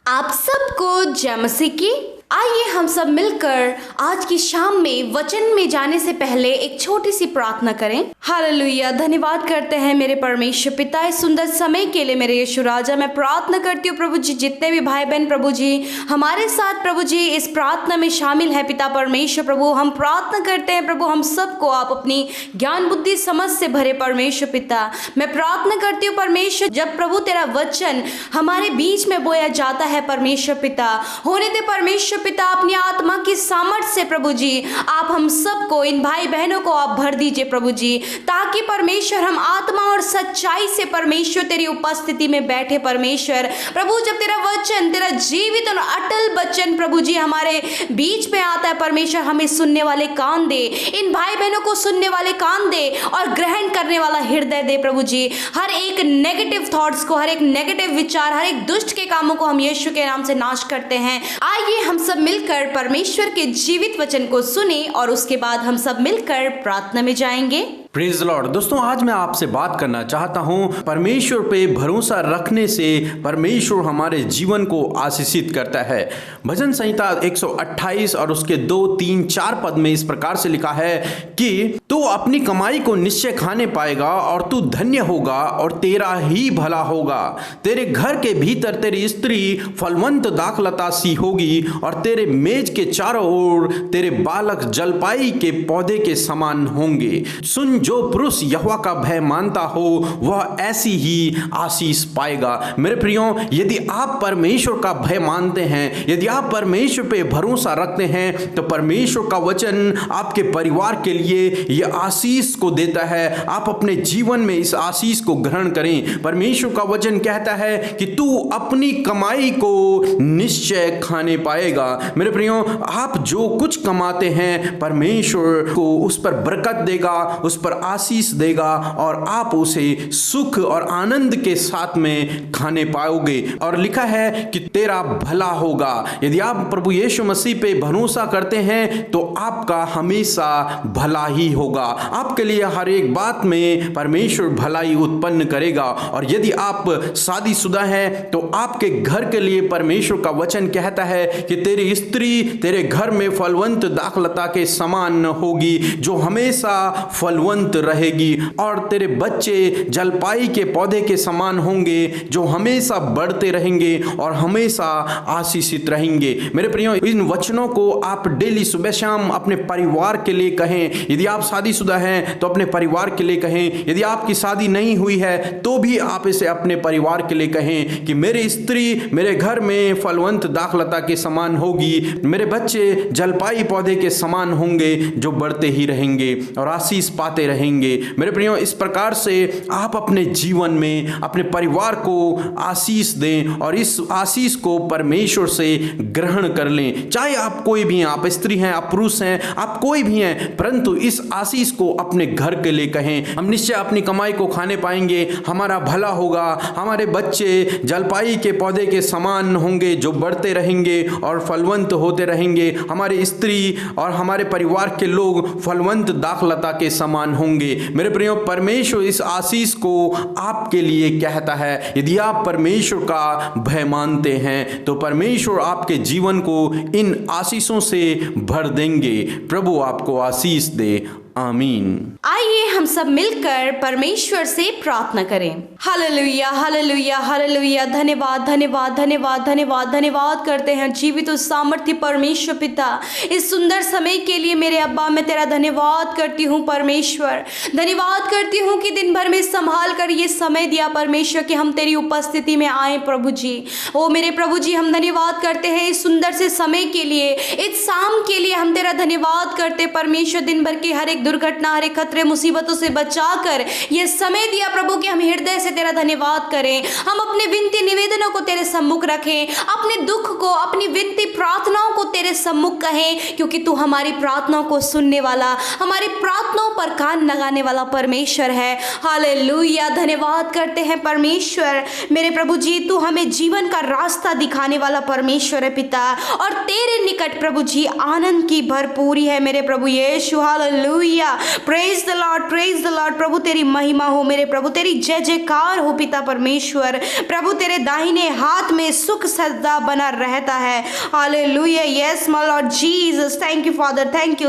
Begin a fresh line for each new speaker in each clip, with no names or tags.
आप सबको जय मसीह की। आइए हम सब मिलकर आज की शाम में वचन में जाने से पहले एक छोटी सी प्रार्थना करें। हालेलुया। धन्यवाद करते हैं मेरे परमेश्वर पिता इस सुंदर समय के लिए। मेरे यीशु राजा, मैं प्रार्थना करती हूँ प्रभु जी, जितने भी भाई बहन प्रभु जी हमारे साथ प्रभु जी इस प्रार्थना में शामिल है पिता परमेश्वर प्रभु, हम प्रार्थना करते हैं प्रभु हम सबको आप अपनी ज्ञान बुद्धि समझ से भरे परमेश्वर पिता। मैं प्रार्थना करती हूँ परमेश्वर, जब प्रभु तेरा वचन हमारे बीच में बोया जाता है परमेश्वर पिता, होने दे परमेश्वर पिता अपनी आत्मा की सामर्थ से प्रभु जी आप हम सबको, इन भाई बहनों को आप भर दीजिए प्रभु जी, ताकि परमेश्वर हम आत्मा और सच्चाई से परमेश्वर तेरी उपस्थिति में बैठे परमेश्वर प्रभु। जब तेरा वचन, तेरा जीवित और अटल वचन प्रभु जी हमारे बीच में आता है परमेश्वर, हमें सुनने वाले कान दे, इन भाई बहनों को सुनने वाले कान दे और ग्रहण करने वाला हृदय दे प्रभु जी। हर एक नेगेटिव थॉट्स को, हर एक नेगेटिव विचार, हर एक दुष्ट के कामों को हम यीशु के नाम से नाश करते हैं। आइए हम सब मिलकर परमेश्वर के जीवित वचन को सुने और उसके बाद हम सब मिलकर प्रार्थना में जाएंगे।
Praise Lord. दोस्तों, आज मैं आपसे बात करना चाहता हूं, परमेश्वर पे भरोसा रखने से परमेश्वर हमारे जीवन को आशीषित करता है। भजन संहिता 128 और उसके 2, 3, 4 पद में इस प्रकार से लिखा है कि तू अपनी कमाई को निश्चय खाने पाएगा और तू धन्य होगा और तेरा ही भला होगा। तेरे घर के भीतर तेरी स्त्री फलवंत दाखलता सी होगी और तेरे मेज के चारों ओर तेरे बालक जलपाई के पौधे के समान होंगे। सुन, जो पुरुष यहोवा का भय मानता हो वह ऐसी ही आशीष पाएगा। मेरे प्रियो, यदि आप परमेश्वर का भय मानते हैं, यदि आप परमेश्वर पे भरोसा रखते हैं, तो परमेश्वर का वचन आपके परिवार के लिए यह आशीष को देता है। आप अपने जीवन में इस आशीष को ग्रहण करें। परमेश्वर का वचन कहता है कि तू अपनी कमाई को निश्चय खाने पाएगा। मेरे प्रियो, आप जो कुछ कमाते हैं परमेश्वर को उस पर बरकत देगा, उस पर आशीष देगा और आप उसे सुख और आनंद के साथ में खाने पाओगे। और लिखा है कि तेरा भला होगा। यदि आप प्रभु यीशु मसीह पे भरोसा करते हैं तो आपका हमेशा भला ही होगा। आपके लिए हर एक बात में परमेश्वर भलाई उत्पन्न करेगा। और यदि आप शादीशुदा हैं तो आपके घर के लिए परमेश्वर का वचन कहता है कि तेरी स्त्री तेरे घर में फलवंत दाखलता के समान होगी, जो हमेशा फलवंत रहेगी, और तेरे बच्चे जलपाई के पौधे के समान होंगे, जो हमेशा बढ़ते रहेंगे और हमेशा आशीषित रहेंगे। मेरे प्रियो, इन वचनों को आप डेली सुबह शाम अपने परिवार के लिए कहें। यदि आप शादीशुदा हैं तो अपने परिवार के लिए कहें। यदि आपकी शादी नहीं हुई है तो भी आप इसे अपने परिवार के लिए कहें कि मेरी स्त्री मेरे घर में फलवंत दाखलता के समान होगी, मेरे बच्चे जलपाई पौधे के समान होंगे, जो बढ़ते ही रहेंगे और आशीष पाते रहेंगे। मेरे प्रियो, इस प्रकार से आप अपने जीवन में अपने परिवार को आशीष दें और इस आशीष को परमेश्वर से ग्रहण कर लें। चाहे आप कोई भी हैं, आप स्त्री हैं, आप पुरुष हैं, आप कोई भी हैं, परंतु इस आशीष को अपने घर के लिए कहें। हम निश्चय अपनी कमाई को खाने पाएंगे, हमारा भला होगा, हमारे बच्चे जलपाई के पौधे के समान होंगे, जो बढ़ते रहेंगे और फलवंत होते रहेंगे, हमारी स्त्री और हमारे परिवार के लोग फलवंत दाखलता के समान होंगे। मेरे प्रियो, परमेश्वर इस आशीष को आपके लिए कहता है। यदि आप परमेश्वर का भय मानते हैं तो परमेश्वर आपके जीवन को इन आशीषों से भर देंगे। प्रभु आपको आशीष दे। आमीन।
आइए हम सब मिलकर परमेश्वर से प्रार्थना करें। Hallelujah, hallelujah, hallelujah. धन्यवाद, धन्यवाद, धन्यवाद, धन्यवाद, धन्यवाद करते हैं जीवित और सामर्थ्य परमेश्वर पिता, इस सुंदर समय के लिए मेरे अब्बा, मैं तेरा धन्यवाद करती हूँ परमेश्वर। धन्यवाद करती हूँ कि दिन भर में संभाल कर ये समय दिया परमेश्वर कि हम तेरी उपस्थिति में आए प्रभु जी। ओ मेरे प्रभु जी, हम धन्यवाद करते हैं इस सुंदर से समय के लिए, इस शाम के लिए हम तेरा धन्यवाद करते परमेश्वर। दिन भर की हर एक दुर्घटना, हर एक खतरे मुसीबतों से बचाकर ये समय दिया प्रभु कि हम हृदय से तेरा धन्यवाद करें। हम अपने विनती निवेदनों को तेरे सम्मुख रखें, अपने दुख को, अपनी विनती प्रार्थनाओं को तेरे सम्मुख कहें, क्योंकि तू हमारी प्रार्थनाओं को सुनने वाला, हमारी प्रार्थनाओं पर कान लगाने वाला परमेश्वर है। हालेलुया। धन्यवाद करते हैं परमेश्वर। मेरे प्रभु जी, तू हमें जीवन का रास्ता दिखाने वाला परमेश्वर है पिता, और तेरे निकट प्रभु जी आनंद की भरपूरी है मेरे प्रभु यीशु। Hallelujah. Hallelujah, praise the Lord. प्रभु तेरी महिमा हो मेरे प्रभु, तेरी जय जयकार हो पिता परमेश्वर। प्रभु तेरे दाहिने हाथ में सुख सदा बना रहता है। Hallelujah, yes my Lord Jesus, thank you Father, thank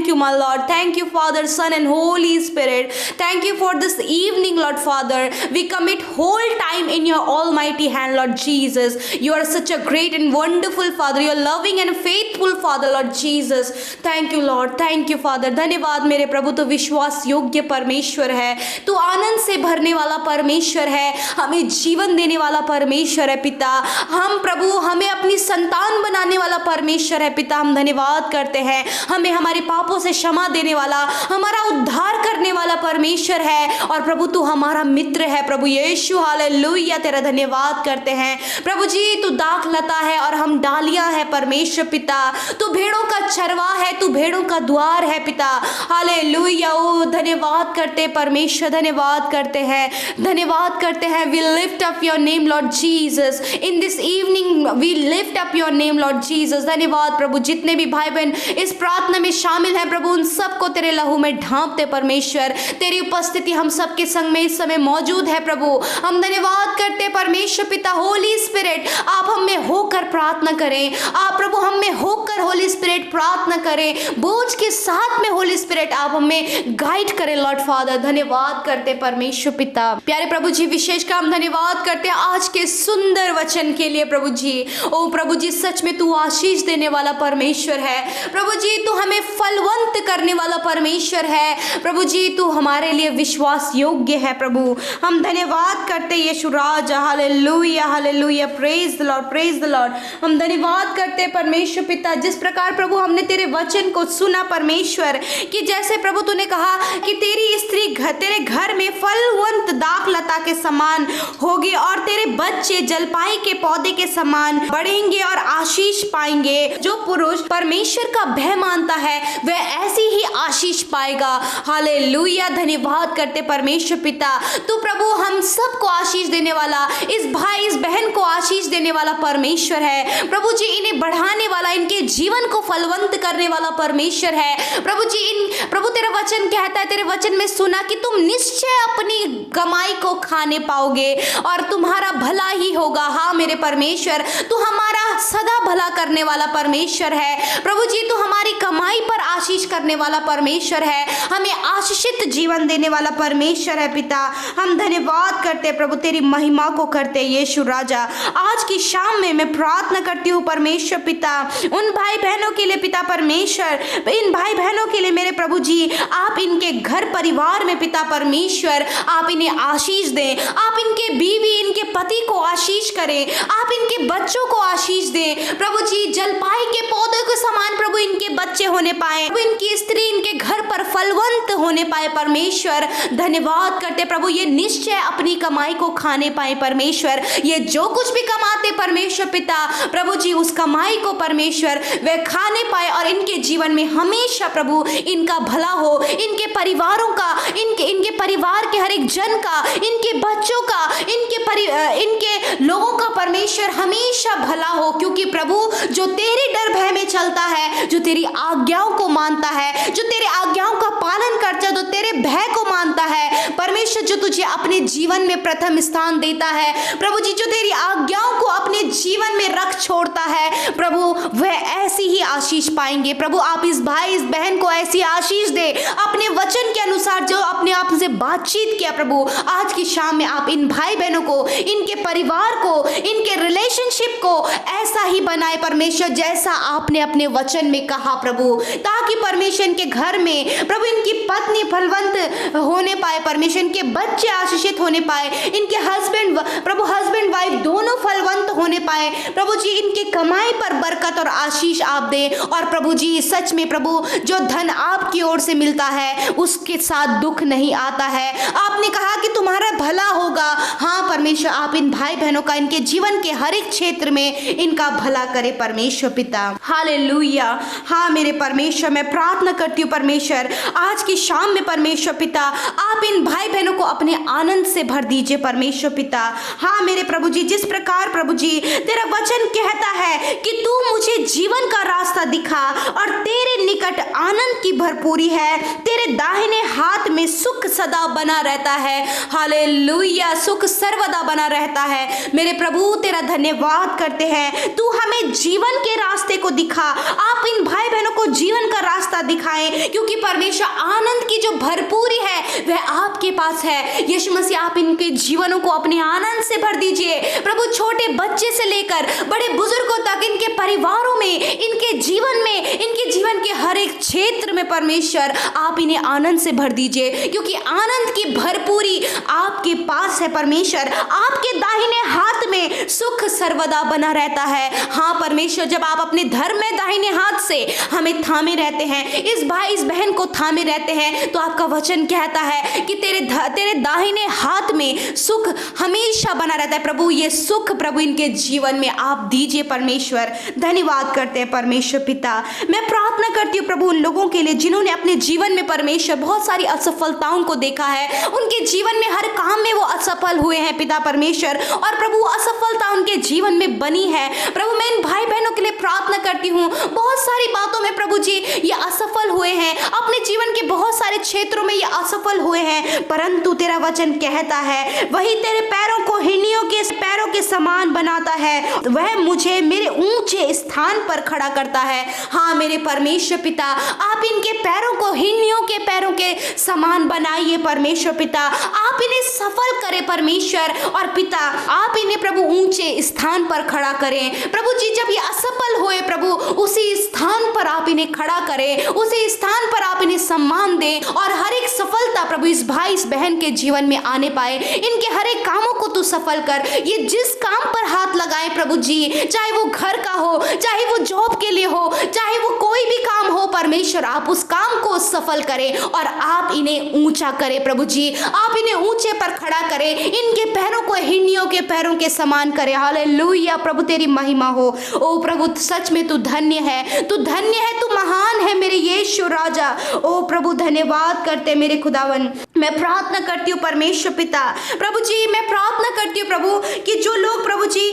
you my Lord, thank you Father, Son and Holy Spirit, thank you for this evening Lord Father. We commit whole time in your almighty hand Lord Jesus. You are such a great and wonderful Father. You are loving and faithful Father Lord Jesus. Thank you Lord, thank you Father. धन्यवाद मेरे प्रभु, तो विश्वास योग्य परमेश्वर है, तू आनंद से भरने वाला परमेश्वर है, हमें जीवन देने वाला परमेश्वर है पिता। हम प्रभु हमें अपनी संतान बनाने वाला परमेश्वर है पिता। हम धन्यवाद करते हैं, हमें हमारे पापों से क्षमा देने वाला, हमारा उद्धार करने वाला परमेश्वर है। और प्रभु तू हमारा मित्र है प्रभु यीशु, हालेलुया, तेरा धन्यवाद करते हैं प्रभु जी। तू दाखलता है और हम डालियां है परमेश्वर पिता, तू भेड़ों का चरवा है, तू भेड़ों का द्वार है पिता। हालेलुया, ओ धन्यवाद करते परमेश्वर, धन्यवाद करते हैं, धन्यवाद करते हैं। We lift up your name lord Jesus in this evening, we lift up your name lord Jesus. धन्यवाद प्रभु, जितने भी भाई बहन इस प्रार्थना में शामिल हैं प्रभु, उन सबको तेरे लहू में ढांपते परमेश्वर। तेरी उपस्थिति हम सबके संग में इस समय मौजूद है प्रभु। हम धन्यवाद करते परमेश्वर पिता। होली स्पिरिट आप हम में होकर प्रार्थना करें, आप प्रभु हम में होकर होली स्पिरिट प्रार्थना करें, बोझ के साथ में होली स्पिरिट आप हमें गाइड करें लॉर्ड फादर। धन्यवाद करते परमेश्वर पिता। प्यारे प्रभु जी, विशेष का हम धन्यवाद करते हैं आज के सुंदर वचन के लिए प्रभु जी। ओ प्रभु जी, सच में तू आशीष देने वाला परमेश्वर है प्रभु जी, तू हमें फलवंत करने वाला परमेश्वर है प्रभु जी, तू हमारे लिए विश्वास योग्य है प्रभु। हम धन्यवाद करते यीशु राजा, hallelujah hallelujah, praise the Lord, praise the Lord. हम धन्यवाद करते परमेश्वर पिता, जिस प्रकार प्रभु हमने तेरे वचन को सुना परमेश्वर, कि जैसे प्रभु तूने कहा कि तेरी स्त्री तेरे घर में फलवंत दाखलता के समान होगी और तेरे बच्चे जलपाई के पौधे के समान बढ़ेंगे और आशीष पाएंगे। जो पुरुष परमेश्वर का भय मानता है वह ऐसी ही आशीष पाएगा। हालेलुया, धन्यवाद करते परमेश्वर पिता। तू प्रभु हम सबको आशीष देने वाला, इस भाई इस बहन को आशीष देने वाला परमेश्वर है प्रभु जी, इन्हें बढ़ाने वाला, इनके जीवन को फलवंत करने वाला परमेश्वर है प्रभु जी। प्रभु तेरा वचन कहता है, तेरे वचन में सुना कि तुम निश्चय अपनी कमाई को खाने पाओगे और तुम्हारा भला ही होगा। हाँ मेरे परमेश्वर, तू हमारा सदा भला करने वाला परमेश्वर है प्रभु जी, तू हमारी कमाई पर आशीष करने वाला परमेश्वर है, हमें आशीषित जीवन देने वाला परमेश्वर है पिता। हम धन्यवाद करते प्रभु, तेरी महिमा को करते यीशु राजा। आज की शाम में मैं प्रार्थना करती हूँ परमेश्वर पिता, उन भाई बहनों के लिए पिता परमेश्वर, इन भाई बहनों के लिए मेरे प्रभु जी, आप इनके घर परिवार में पिता परमेश्वर आप इन्हें आशीष दें, आप इनके बीवी इनके पति को आशीष करें, आप इनके बच्चों को आशीष दें प्रभु जी। जलपाई के पौधे के समान प्रभु इनके बच्चे होने पाए, इनकी स्त्री इनके घर पर फलवंत होने पाए परमेश्वर। धन्यवाद करते प्रभु, ये निश्चय अपनी कमाई को खाने पाए परमेश्वर। ये जो कुछ भी कमाते परमेश्वर पिता प्रभु जी, उस कमाई को परमेश्वर वे खाने पाए और इनके जीवन में हमेशा प्रभु इनका भला हो, इनके परिवारों का, इनके परिवार के हर एक जन का, इनके बच्चों का, इनके लोगों का परमेश्वर हमेशा भला हो। क्योंकि प्रभु जो तेरे डर भय में चलता है, जो तेरी आज्ञाओं को मानता है, जो तेरे आज्ञाओं का पालन करता है, जो तेरे भय को मानता है परमेश्वर, जो तुझे अपने जीवन में प्रथम स्थान देता है प्रभु जी, जो तेरी आज्ञाओं को अपने जीवन में रख छोड़ता है प्रभु, वह ऐसी ही आशीष पाएंगे प्रभु। आप इस भाई इस बहन को ऐसी आशीष दे अपने वचन के अनुसार, जो अपने आप से बातचीत किया प्रभु। आज की शाम में आप इन भाई बहनों को, इनके परिवार को, इनके रिलेशनशिप को ऐसा ही बनाए परमेश्वर, जैसा आपने अपने वचन में कहा प्रभु, ताकि परमेश्वर इनके घर में प्रभु इनकी पत्नी फलवंत होने पाए परमेश्वर, इनके बच्चे आशीषित होने पाए, इनके हस्बैंड प्रभु हस्बैंड वाइफ दोनों फलवंत होने पाए प्रभु जी। इनके कमाई पर बरकत और आशीष आप दे। और प्रभु जी सच में प्रभु, जो धन आपकी ओर से मिलता है उसके साथ दुख नहीं आता है। आपने कहा कि तुम्हारा भला होगा। हाँ परमेश्वर, आप इन भाई बहनों का, इनके जीवन के हर एक क्षेत्र में इनका भला करे परमेश्वर पिता। हालेलुया। हाँ मेरे परमेश्वर, मैं प्रार्थना करती हूँ परमेश्वर, आज की शाम में परमेश्वर पिता आप इन भाई बहनों को अपने आनंद से भर दीजिए परमेश्वर पिता। हाँ मेरे प्रभु जी, जिस प्रकार प्रभु जी जी तेरा वचन कहता है कि तू मुझे जीवन का रास्ता दिखा और तेरे निकट आनंद की भरपूरी है, तेरे दाहिने हाथ में सुख सदा बना रहता है। हालेलुया, सुख सर्वदा बना रहता है। मेरे प्रभु तेरा धन्यवाद करते हैं, तू हमें जीवन के रास्ते को दिखा। आप इन भाई बहनों को जीवन का रास्ता दिखाएं, क्योंकि परमेश्वर आनंद की जो भरपूरी है वह आपके पास है। यीशु मसीह आप इनके जीवनों को अपने आनंद से भर दीजिए प्रभु। छोटे बच्चे से लेकर बड़े बुजुर्गों तक इनके परिवारों में, इनके जीवन में, इनके जीवन के हर एक क्षेत्र में परमेश्वर आप इन्हें आनंद से भर दीजिए, क्योंकि आनंद की भरपूरी आपके पास है। परमेश्वर आपके दाहिने हाथ में सुख सर्वदा बना रहता है। हाँ परमेश्वर, जब आप अपने धर्म में दाहिने हाथ से हमें थामे रहते हैं, इस भाई इस बहन को थामे रहते हैं, तो आपका वचन कहता है कि तेरे दाहिने हाथ में सुख हमेशा बना रहता है। प्रभु ये सुख प्रभु इनके जीवन में आप दीजिए परमेश्वर। धन्यवाद करते हैं परमेश्वर पिता। मैं प्रार्थना करती हूँ प्रभु उन लोगों के लिए जिन्होंने अपने जीवन में परमेश्वर बहुत सारी असफलताओं को देखा है, उनके जीवन में हर काम में वो असफल हुए हैं पिता परमेश्वर, और प्रभु असफलता उनके जीवन में बनी है। प्रभु मैं इन भाई बहनों के लिए प्रार्थना करती हूँ, बहुत सारी बातों में प्रभु जी ये असफल हुए हैं, अपने जीवन के बहुत सारे क्षेत्रों में ये असफल हुए हैं, परंतु तेरा वचन कहता है वही तेरे पैरों को हिरनियों के पैरों के समान बनाता है, वह मुझे मेरे ऊंचे स्थान पर खड़ा करता है। हाँ मेरे परमेश्वर पिता, आप इनके पैरों को हिरनियों के पैरों के समान बनाइए परमेश्वर पिता। आप इन्हें सफल करें परमेश्वर, और पिता आप इन्हें प्रभु ऊंचे स्थान पर खड़ा करें। प्रभु जी जब ये असफल हुए प्रभु, उसी स्थान पर आप इन्हें खड़ा करें, उसी स्थान पर आप इन्हें सम्मान दें, और हर एक सफलता प्रभु इस भाई इस बहन के जीवन में आने पाए। इनके हर एक कामों को तू सफल कर। ये जिस काम पर हाथ लगाए प्रभु जी, चाहे वो घर का हो, चाहे वो जॉब के लिए हो, चाहे वो कोई भी काम हो परमेश्वर, आप उस काम को सफल करें और आप इन्हें ऊंचा करें प्रभु जी। आप इन्हें ऊंचे पर खड़ा करें, इनके पैरों को हिरनियों के पैरों के समान करें। हालेलुया प्रभु तेरी महिमा हो। ओ प्रभु सच में तू धन्य है, तू धन्य है, तू महान है मेरे यीशु राजा। ओ प्रभु धन्यवाद करते मेरे खुदावन। मैं प्रार्थना करती हूँ परमेश्वर पिता प्रभु जी, मैं प्रार्थना करती हूँ प्रभु कि जो लोग प्रभु जी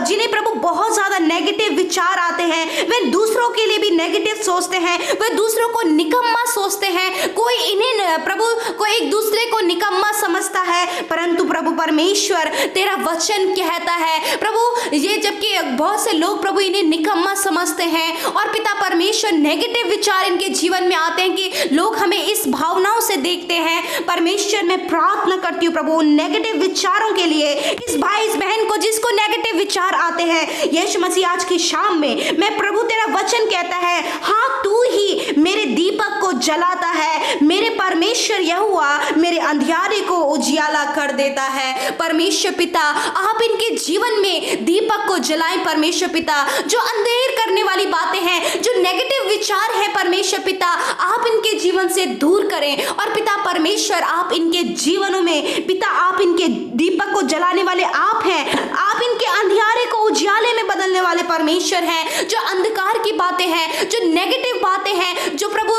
जिन्हें प्रभु बहुत ज्यादा नेगेटिव विचार आते हैं, वे दूसरों के लिए भी नेगेटिव सोचते हैं, वे दूसरों को निकम्मा सोचते हैं, कोई इन्हें प्रभु कोई एक दूसरे को निकम्मा समझता है, परंतु प्रभु परमेश्वर तेरा वचन कहता है प्रभु ये जबकि बहुत से लोग प्रभु इन्हें निकम्मा समझते हैं, और पिता परमेश्वर नेगेटिव विचार इनके जीवन में आते हैं कि लोग हमें इस भावनाओं से देखते हैं। परमेश्वर मैं प्रार्थना करती हूँ प्रभु उन नेगेटिव विचारों के लिए, इस भाई इस बहन को जिसको नेगेटिव विचार आते हैं, यीशु मसीह आज की शाम में मैं प्रभु तेरा वचन कहता है हाँ तू ही मेरे दीपक को जलाता है, मेरे परमेश्वर यहोवा मेरे अंधियारे को उजियाला कर देता है। परमेश्वर पिता आप इनके जीवन में दीपक को जलाएं परमेश्वर पिता। जो अंधेर करने वाली बातें हैं, जो नेगेटिव विचार है परमेश्वर पिता, आप इनके जीवन से दूर करें, और पिता परमेश्वर आप इनके जीवनों में पिता आप इनके दीपक को जलाने वाले आप हैं, आप इनके अंधियारे को उजियाले में बदलने वाले परमेश्वर हैं। जो अंधकार की बातें हैं, जो नेगेटिव बातें हैं, जो प्रभु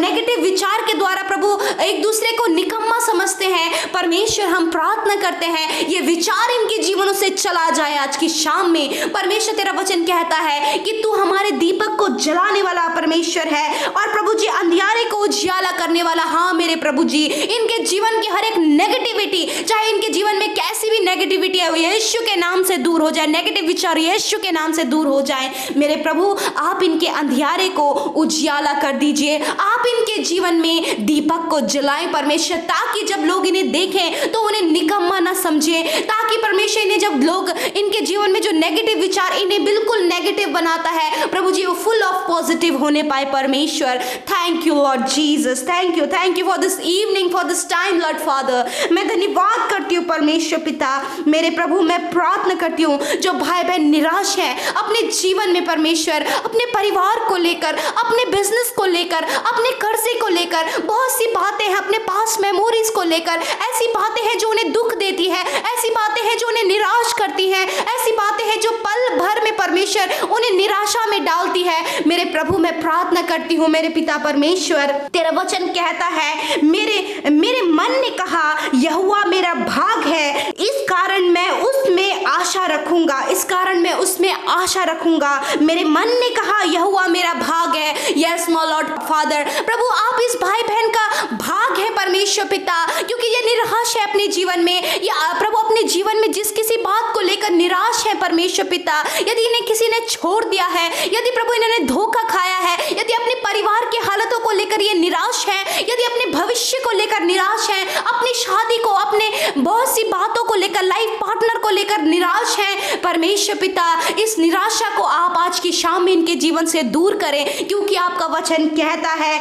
नेगेटिव विचार के द्वारा प्रभु एक दूसरे को निकम्मा समझते हैं, परमेश्वर हम प्रार्थना करते हैं ये विचार इनके जीवनों से चला जाए आज की शाम में। परमेश्वर तेरा वचन कहता है कि तू हमारे दीपक को जलाने वाला परमेश्वर है, और प्रभु जी अंधियारे को उजियाला करने वाला। हाँ मेरे प्रभु जी इनके जीवन की हर एक नेगेटिविटी, चाहे इनके जीवन में कैसी भी नेगेटिविटी है, वो यीशु के नाम से दूर हो जाए। नेगेटिव विचार यीशु के नाम से दूर हो जाए। मेरे प्रभु आप इनके अंधियारे को उजियाला कर दीजिए, आप इनके जीवन में दीपक को जलाएं परमेश्वर, ताकि जब लोग इन्हें देखें तो उन्हें निकम्मा ना समझे, ताकि परमेश्वर इन्हें जब लोग इनके जीवन में जो नेगेटिव विचार इन्हें बिल्कुल नेगेटिव बनाता है प्रभु जी वो फुल ऑफ पॉजिटिव होने पाए परमेश्वर। Thank you Lord Jesus, thank you for this evening, for this time Lord father. मैं धन्यवाद करती हूँ परमेश्वर पिता। मेरे प्रभु मैं प्रार्थना करती हूँ जो भाई बहन निराश हैं अपने जीवन में परमेश्वर, अपने परिवार को लेकर, अपने बिजनेस को लेकर, अपने कर्जे को लेकर, बहुत सी बातें हैं अपने पास मेमोरीज को लेकर, ऐसी बातें हैं जो उन्हें दुख देती है, ऐसी बातें हैं जो उन्हें निराश करती हैं, ऐसी बातें हैं जो पल भर में परमेश्वर उन्हें निराशा में डालती है। मेरे प्रभु मैं प्रार्थना करती हूँ मेरे पिता परमेश्वर, तेरा वचन कहता है मेरे मन ने कहा यहोवा मेरा भाग है, इस कारण मैं उसमें आशा रखूंगा, इस कारण मैं उसमें आशा रखूंगा। मेरे मन ने कहा यहोवा मेरा भाग है। यस माय लॉर्ड फादर, प्रभु आप इस भाई बहन का भाग है परमेश्वर पिता, क्योंकि ये निराश है अपने जीवन में, या प्रभु अपने जीवन में जिस किसी बात को लेकर निराश है परमेश्वर पिता, यदि इन्हें किसी ने छोड़ दिया है, यदि प्रभु इन्होंने धोखा खाया है, यदि अपने परिवार की हालतों को लेकर ये निराश है, यदि अपने भविष्य को लेकर निराश है, अपनी शादी को, अपने बहुत सी बातों को लेकर, लाइफ पार्टनर को लेकर निराश है परमेश्वर पिता, इस निराशा को आप आज की शाम में इनके जीवन से दूर करें, क्योंकि आपका वचन कहता है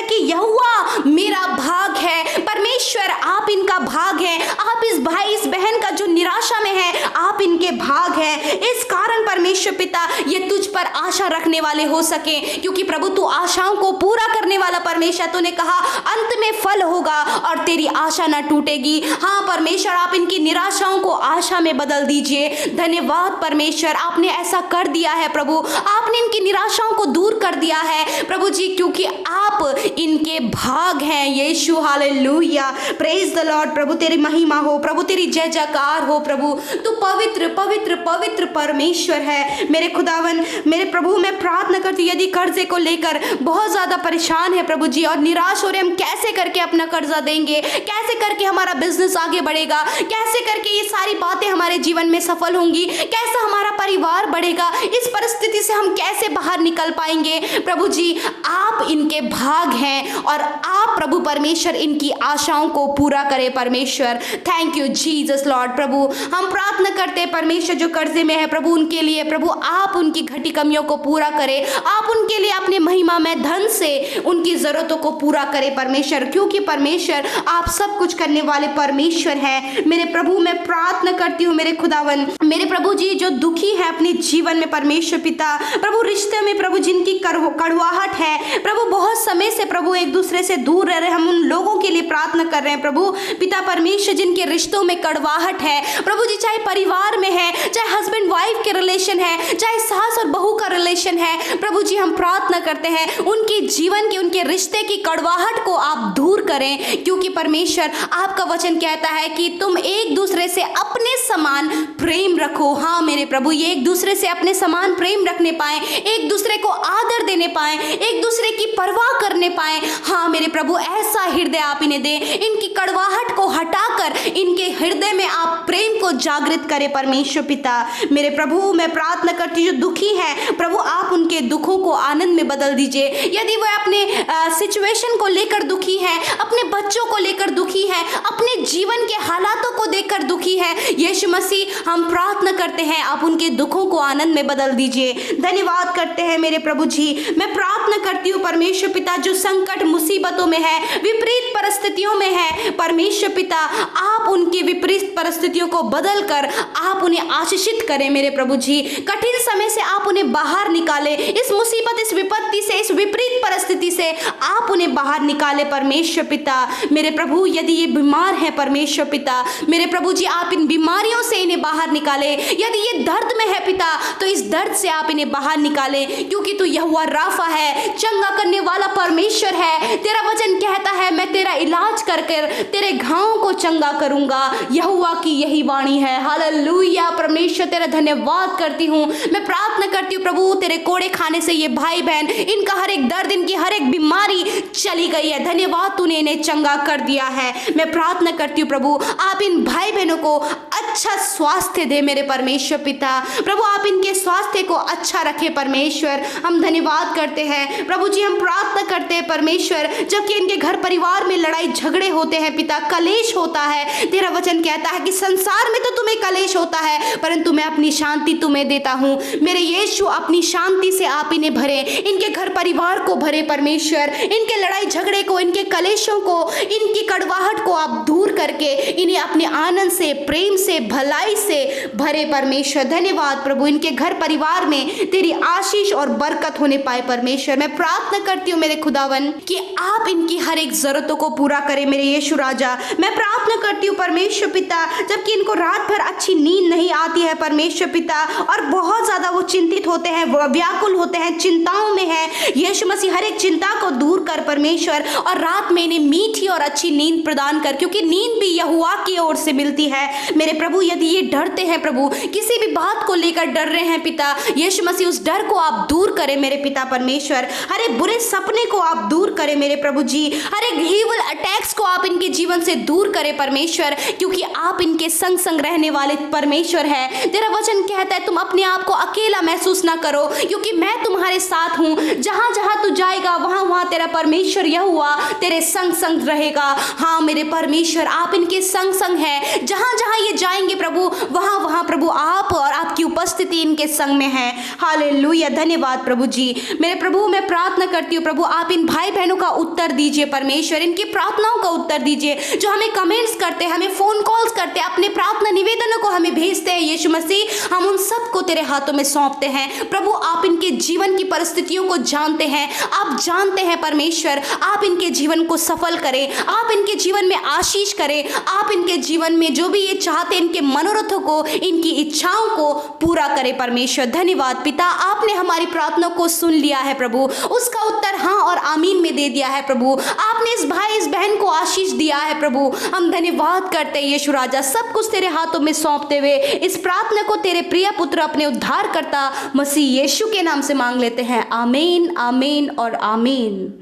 कि यहोवा मेरा भाग है। परमेश्वर आप इनका भाग है, आप इस भाई इस बहन का जो निराशा में है आप इनके भाग है। इस कारण परमेश्वर पिता ये तुझ पर आशा रखने वाले हो सके, क्योंकि प्रभु तू आशाओं को पूरा करने वाला परमेश्वर, तूने कहा अंत में फल होगा और तेरी आशा ना टूटेगी। हाँ परमेश्वर आप इनकी निराशाओं को आशा में बदल दीजिए। धन्यवाद परमेश्वर, आपने ऐसा कर दिया है प्रभु, आपने इनकी निराशाओं को दूर कर दिया है प्रभु जी, क्योंकि आप इनके भाग हैं यीशु। Hallelujah, praise the Lord. प्रभु तेरी महिमा हो, प्रभु तेरी जय जयकार हो। प्रभु तू पवित्र पवित्र पवित्र परमेश्वर है मेरे खुदावन। मेरे प्रभु मैं प्रार्थना करती हूँ, यदि कर्जे को लेकर बहुत ज्यादा परेशान है प्रभु जी और निराश हो रहे, हम कैसे करके अपना कर्जा देंगे, कैसे करके हमारा बिजनेस आगे बढ़ेगा, कैसे करके ये सारी बातें हमारे जीवन में सफल होंगी, कैसा हमारा परिवार बढ़ेगा, इस परिस्थिति से हम कैसे बाहर निकल पाएंगे। प्रभु जी आप इनके भाग हैं और आप प्रभु परमेश्वर इनकी आशाओं को पूरा करे परमेश्वर। Thank you Jesus Lord. प्रभु हम प्रार्थना करते हैं परमेश्वर जो कर्जे में है प्रभु उनके लिए, प्रभु आप उनकी घटी कमियों को पूरा करें, आप उनके लिए अपने महिमा में धन से उनकी जरूरतों को पूरा करें परमेश्वर, क्योंकि परमेश्वर आप सब कुछ करने वाले परमेश्वर हैं। मेरे प्रभु मैं प्रार्थना करती हूँ मेरे खुदावन, मेरे प्रभु जी जो दुखी है अपने जीवन में परमेश्वर पिता, प्रभु रिश्ते में प्रभु जिनकी कड़वाहट है प्रभु, बहुत समय से प्रभु एक दूसरे से दूर रह रहे, हम उन लोगों के लिए प्रार्थना कर रहे हैं प्रभु पिता परमेश्वर जिनके रिश्तों में कड़वाहट है प्रभु जी, चाहे परिवार में है, चाहे हस्बैंड वाइफ के रिलेशन है, चाहे सास और बहू का रिलेशन है प्रभु जी, हम प्रार्थना करते हैं उनके जीवन की, उनके रिश्ते की कड़वाहट को आप दूर करें, क्योंकि परमेश्वर आपका वचन कहता है कि तुम एक दूसरे से अपने समान प्रेम रखो। हाँ मेरे प्रभु, ये एक दूसरे से अपने समान प्रेम रखने पाए, एक दूसरे को आदर देने पाए, एक दूसरे की परवाह करने पाए। हाँ मेरे प्रभु ऐसा हृदय आप इन्हें दें, इनकी कड़वाहट को हटाकर इनके हृदय में आप प्रेम को जागृत करें परमेश्वर पिता। मेरे प्रभु मैं प्रार्थना करती हूँ जो दुखी है प्रभु आप उनके दुखों को आनंद में बदल दीजिए। यदि वह अपने सिचुएशन को लेकर दुखी है, अपने बच्चों को लेकर दुखी है, अपने जीवन के हालातों को देखकर दुखी है, यीशु मसीह हम प्रार्थना करते हैं आप उनके दुखों को आनंद में बदल दीजिए। धन्यवाद करते हैं मेरे प्रभु जी। मैं प्रार्थना करती हूँ परमेश्वर पिता जो संकट मुसीबतों में है, विपरीत परिस्थितियों में है परमेश्वर पिता, आप उनकी विपरीत परिस्थितियों को बदल कर आप उन्हें आशीषित करें मेरे प्रभु जी। कठिन समय से आप उन्हें बाहर निकालें, इस मुसीबत, इस विपत्ति से, इस विपरीत परिस्थिति से आप उन्हें बाहर निकालें परमेश्वर पिता। मेरे प्रभु यदि ये बीमार है परमेश्वर पिता, मेरे प्रभु जी आप इन बीमारियों से इन्हें बाहर निकालें। यदि ये दर्द में है पिता तो इस दर्द से आप इन्हें बाहर निकालें, क्योंकि तू यहोवा राफा है, चंगा करने वाला परमेश्वर है। तेरा वचन कहता है मैं तेरा इलाज कर कर तेरे घावों को चंगा करूंगा। यहोवा की यही वाणी है। हालेलुया परमेश्वर तेरा धन्यवाद करती हूँ। मैं प्रार्थना करती हूँ प्रभु तेरे कोड़े खाने से ये भाई बहन, इनका हर एक दर्द, इनकी हर एक बीमारी चली गई है। धन्यवाद तूने इन्हें चंगा कर दिया है। मैं प्रार्थना करती हूँ प्रभु आप इन भाई बहनों को अच्छा स्वास्थ्य दे मेरे परमेश्वर पिता। प्रभु आप इनके स्वास्थ्य को अच्छा रखे परमेश्वर। हम धन्यवाद करते हैं प्रभु जी। हम प्रार्थना करते हैं परमेश्वर जबकि इनके घर परिवार में लड़ाई झगड़े होते हैं पिता, कलेश होता है। तेरा वचन कहता है कि संसार में तो तुम्हें कलेश होता है परंतु मैं अपनी शांति तुम्हें देता हूँ। मेरे यीशु अपनी शांति से आप इन्हें भरे, इनके घर परिवार को भरे परमेश्वर, इनके लड़ाई झगड़े को, इनके कलेशों को, इनकी कड़वाहट को आप दूर करके इन्हें अपने आनंद से, प्रेम से से, भलाई से भरे परमेश्वर। धन्यवाद प्रभु, इनके घर परिवार में तेरी आशीष और बरकत होने पाए परमेश्वर। मैं प्रार्थना करती हूँ मेरे खुदावन कि आप इनकी हर एक जरूरतों को पूरा करें मेरे यीशु राजा। मैं प्रार्थना करती हूँ परमेश्वर पिता, जबकि इनको रात भर अच्छी नींद नहीं आती है परमेश्वर पिता, और बहुत ज्यादा वो चिंतित होते हैं, व्याकुल होते हैं, चिंताओं में है। यीशु मसीह हर एक चिंता को दूर कर परमेश्वर, और रात में इन्हें मीठी और अच्छी नींद प्रदान कर, क्योंकि नींद भी यहोवा की ओर से मिलती है मेरे प्रभु। यदि ये डरते हैं प्रभु, किसी भी बात को लेकर डर रहे हैं पिता, यीशु मसीह उस डर को आप दूर करें मेरे पिता परमेश्वर। हर एक बुरे सपने को आप दूर करें मेरे प्रभु जी, हर एक इविल अटैक्स को आप इनके जीवन से दूर करें परमेश्वर, क्योंकि आप इनके संग संग रहने वाले परमेश्वर है। तेरा वचन कहता है तुम अपने आप को अकेला महसूस ना करो, क्योंकि मैं तुम्हारे साथ हूँ। जहां जहां तू जाएगा वहां वहां तेरा परमेश्वर यहोवा तेरे संग संग रहेगा। हाँ मेरे परमेश्वर, आप इनके संग संग है। जहां जहां ये जाएंगे प्रभु, वहां वहां प्रभु आप और आपकी उपस्थिति इनके संग में है। हालेलुया, धन्यवाद प्रभु जी। मेरे प्रभु मैं प्रार्थना करती हूँ प्रभु, आप इन भाई बहनों का उत्तर दीजिए परमेश्वर, इनकी प्रार्थनाओं का उत्तर दीजिए, जो हमें कमेंट्स करते हैं, हमें फोन कॉल्स करते हैं, अपने प्रार्थना निवेदनों को हमें भेजते हैं। यीशु मसीह हम उन सबको तेरे हाथों में सौंपते हैं प्रभु। आप इनके जीवन की परिस्थितियों को जानते हैं, आप जानते हैं परमेश्वर। आप इनके जीवन को सफल करें, आप इनके जीवन में आशीष करें, आप इनके जीवन में जो भी ये चाहते हैं, इनके मनोरथों को, इनकी इच्छाओं को पूरा करें परमेश्वर। धन्यवाद पिता, आपने हमारी प्रार्थना को सुन लिया है प्रभु, उसका उत्तर हाँ और आमीन में दे दिया है प्रभु। आपने इस भाई इस बहन को आशीष दिया है प्रभु। हम धन्यवाद करते हैं यीशु राजा, सब कुछ तेरे हाथों में सौंपते हुए इस प्रार्थना को तेरे प्रिय पुत्र अपने उद्धारकर्ता मसीह यीशु के नाम से मांग लेते हैं। आमीन, आमीन और आमीन।